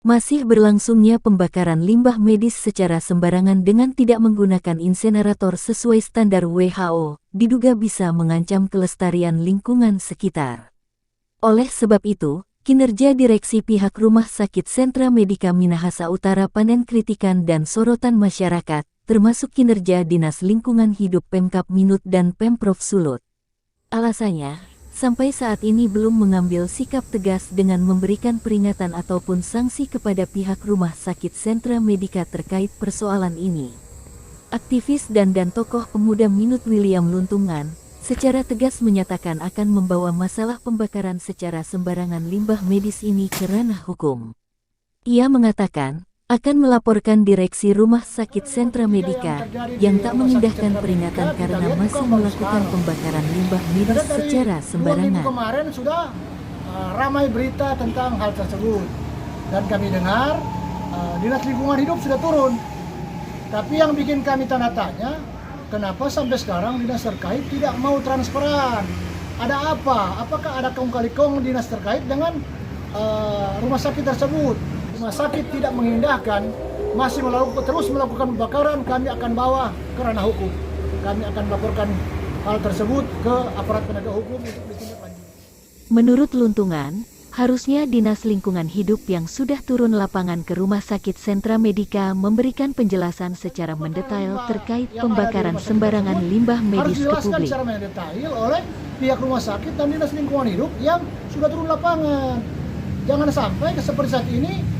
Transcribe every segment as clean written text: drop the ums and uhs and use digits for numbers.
Masih berlangsungnya pembakaran limbah medis secara sembarangan dengan tidak menggunakan insenerator sesuai standar WHO, diduga bisa mengancam kelestarian lingkungan sekitar. Oleh sebab itu, kinerja direksi pihak Rumah Sakit Sentra Medika Minahasa Utara panen kritikan dan sorotan masyarakat, termasuk kinerja Dinas Lingkungan Hidup Pemkab Minut dan Pemprov Sulut. Alasannya, sampai saat ini belum mengambil sikap tegas dengan memberikan peringatan ataupun sanksi kepada pihak Rumah Sakit Sentra Medika terkait persoalan ini. Aktivis dan tokoh pemuda Minut William Luntungan secara tegas menyatakan akan membawa masalah pembakaran secara sembarangan limbah medis ini ke ranah hukum. Ia mengatakan akan melaporkan direksi Rumah Sakit Sentra Medika yang tak mengindahkan peringatan karena masih melakukan pembakaran limbah medis secara sembarangan. Kemarin sudah ramai berita tentang hal tersebut dan kami dengar Dinas Lingkungan Hidup sudah turun. Tapi yang bikin kami tanda tanya, kenapa sampai sekarang dinas terkait tidak mau transparan? Ada apa? Apakah ada kong kali kong dinas terkait dengan rumah sakit tersebut? Rumah sakit tidak mengindahkan, masih terus melakukan pembakaran, kami akan bawa ke ranah hukum. Kami akan melaporkan hal tersebut ke aparat penegak hukum untuk ditindaklanjuti. Menurut Luntungan, harusnya Dinas Lingkungan Hidup yang sudah turun lapangan ke Rumah Sakit Sentra Medika memberikan penjelasan secara mendetail terkait pembakaran sembarangan limbah medis ke publik. Secara mendetail oleh pihak Rumah Sakit dan Dinas Lingkungan Hidup yang sudah turun lapangan. Jangan sampai seperti saat ini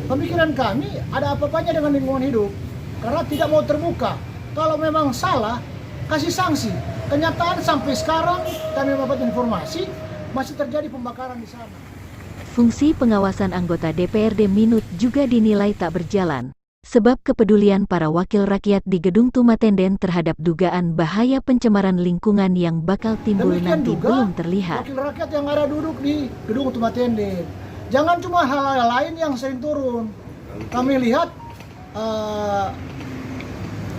pemikiran kami ada apa-apanya dengan lingkungan hidup karena tidak mau terbuka. Kalau memang salah, kasih sanksi. Kenyataan sampai sekarang kami mendapat informasi masih terjadi pembakaran di sana. Fungsi pengawasan anggota DPRD Minut juga dinilai tak berjalan, sebab kepedulian para wakil rakyat di Gedung Tumatenden terhadap dugaan bahaya pencemaran lingkungan yang bakal timbul Demikian nanti juga, belum terlihat. Wakil rakyat yang ada duduk di Gedung Tumatenden. Jangan cuma hal-hal lain yang sering turun. Kami lihat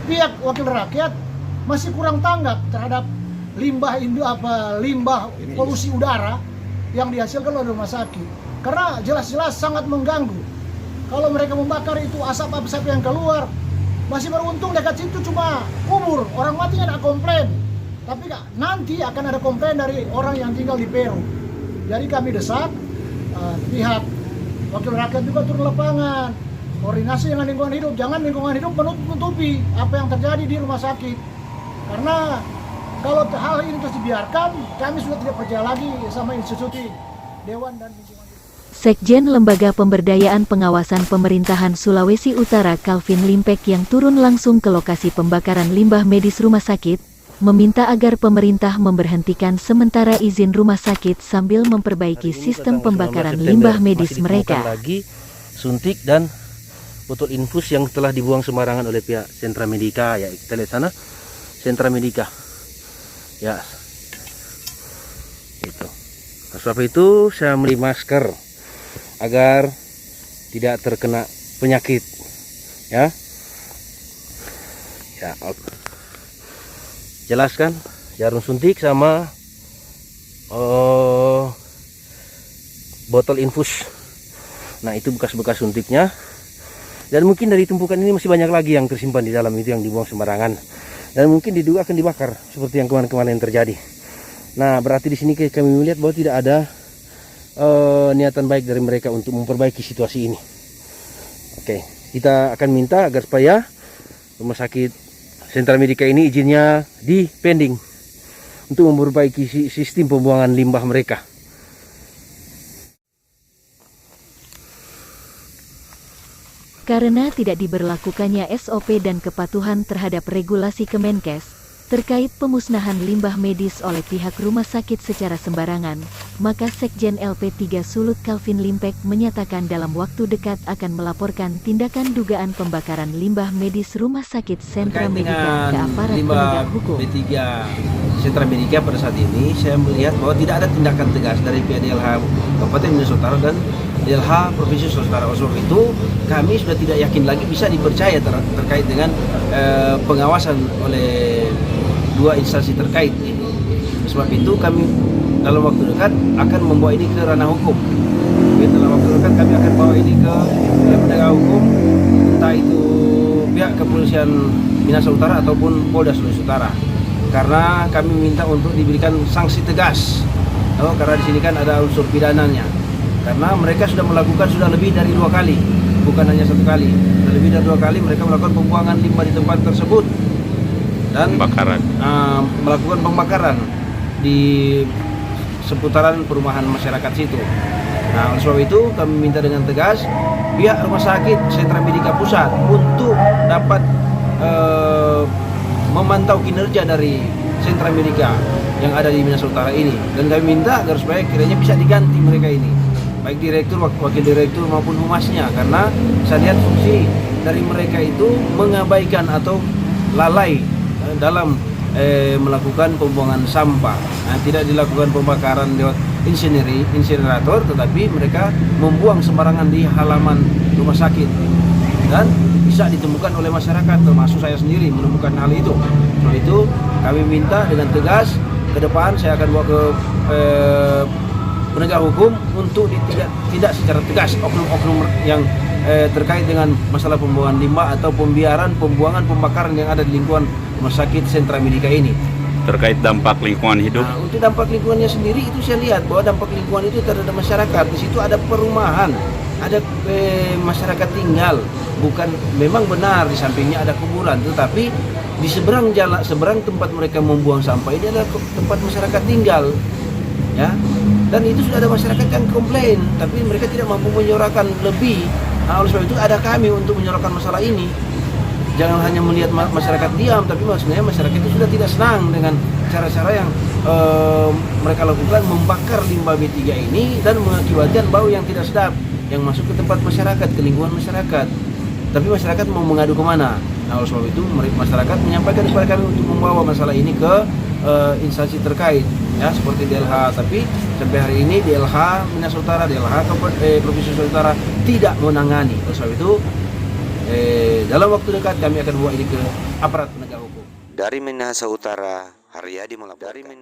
pihak wakil rakyat masih kurang tanggap terhadap limbah polusi udara yang dihasilkan oleh rumah sakit. Karena jelas-jelas sangat mengganggu. Kalau mereka membakar itu asap-asap yang keluar, masih beruntung dekat situ cuma kubur, orang mati nggak ada komplain. Tapi nanti akan ada komplain dari orang yang tinggal di Peru. Jadi kami desak pihak wakil rakyat juga turun lapangan, koordinasi dengan lingkungan hidup, jangan lingkungan hidup menutupi apa yang terjadi di rumah sakit. Karena kalau hal ini terus dibiarkan, kami sudah tidak percaya lagi sama institusi Dewan dan Lingkungan Hidup. Sekjen Lembaga Pemberdayaan Pengawasan Pemerintahan Sulawesi Utara Calvin Limpek yang turun langsung ke lokasi pembakaran limbah medis rumah sakit, meminta agar pemerintah memberhentikan sementara izin rumah sakit sambil memperbaiki sistem pembakaran limbah medis mereka. Lagi suntik dan botol infus yang telah dibuang sembarangan oleh pihak Sentra Medika. Ya, kita lihat sana, Sentra Medika. Ya, itu. Sebab itu saya beli masker agar tidak terkena penyakit. Ya, ya. Jelaskan jarum suntik sama botol infus. Nah, itu bekas-bekas suntiknya. Dan mungkin dari tumpukan ini masih banyak lagi yang tersimpan di dalam itu yang dibuang sembarangan. Dan mungkin diduga akan dibakar seperti yang kemarin-kemarin terjadi. Nah, berarti di sini kami melihat bahwa tidak ada niatan baik dari mereka untuk memperbaiki situasi ini. Oke, kita akan minta agar supaya Rumah Sakit Sentra Medika ini izinnya dipending untuk memperbaiki sistem pembuangan limbah mereka. Karena tidak diberlakukannya SOP dan kepatuhan terhadap regulasi Kemenkes terkait pemusnahan limbah medis oleh pihak rumah sakit secara sembarangan, maka Sekjen LP3 Sulut Calvin Limpek menyatakan dalam waktu dekat akan melaporkan tindakan dugaan pembakaran limbah medis Rumah Sakit Sentra Medika ke aparat penegak hukum. B3 Sentra Medika pada saat ini saya melihat bahwa tidak ada tindakan tegas dari pihak DLH Kabupaten Minahasa Utara dan DLH Provinsi Sulawesi Utara. Oleh itu kami sudah tidak yakin lagi bisa dipercaya terkait dengan pengawasan oleh dua instansi terkait ini. Sebab itu kami dalam waktu dekat akan membawa ini ke ranah hukum. Mungkin dalam waktu dekat kami akan bawa ini ke penegak hukum, entah itu pihak kepolisian Minahasa Utara ataupun Polda Sulawesi Utara. Karena kami minta untuk diberikan sanksi tegas. Karena di sini kan ada unsur pidananya. Karena mereka sudah melakukan lebih dari 2 kali, bukan hanya 1 kali. Sudah lebih dari 2 kali mereka melakukan pembuangan limbah di tempat tersebut dan melakukan pembakaran di seputaran perumahan masyarakat situ. Nah, oleh sebab itu kami minta dengan tegas pihak Rumah Sakit Sentra Medika Pusat untuk dapat memantau kinerja dari sentra medika yang ada di Minahasa Utara ini, dan kami minta agar supaya kiranya bisa diganti mereka ini, baik direktur, wakil direktur maupun humasnya, karena saya lihat fungsi dari mereka itu mengabaikan atau lalai dalam melakukan pembuangan sampah. Nah, tidak dilakukan pembakaran lewat insinerator, tetapi mereka membuang sembarangan di halaman rumah sakit dan bisa ditemukan oleh masyarakat, termasuk saya sendiri menemukan hal itu. Soal itu kami minta dengan tegas ke depan saya akan bawa ke penegak hukum untuk tidak secara tegas oknum-oknum yang terkait dengan masalah pembuangan limbah atau pembuangan pembakaran yang ada di lingkungan rumah sakit Sentra Medika ini. Terkait dampak lingkungan hidup. Nah, untuk dampak lingkungannya sendiri itu saya lihat bahwa dampak lingkungan itu terhadap masyarakat. Di situ ada perumahan, ada masyarakat tinggal. Bukan, memang benar di sampingnya ada kuburan, tetapi di seberang tempat mereka membuang sampah ini adalah tempat masyarakat tinggal, ya. Dan itu sudah ada masyarakat yang komplain, tapi mereka tidak mampu menyuarakan lebih. Nah, oleh sebab itu ada kami untuk menyuarakan masalah ini. Jangan hanya melihat masyarakat diam, tapi maksudnya masyarakat itu sudah tidak senang dengan cara-cara yang mereka lakukan, membakar limbah B3 ini dan mengakibatkan bau yang tidak sedap yang masuk ke tempat masyarakat, ke lingkungan masyarakat. Tapi masyarakat mau mengadu kemana? Nah, oleh sebab itu masyarakat menyampaikan kepada kami untuk membawa masalah ini ke instansi terkait, ya, seperti DLH. Tapi sampai hari ini DLH Minahasa Utara, DLH Provinsi Sulawesi Utara tidak menangani. Oleh sebab itu dalam waktu dekat kami akan bawa ini ke aparat penegak hukum. Dari Minahasa Utara, Haryadi melaporkan.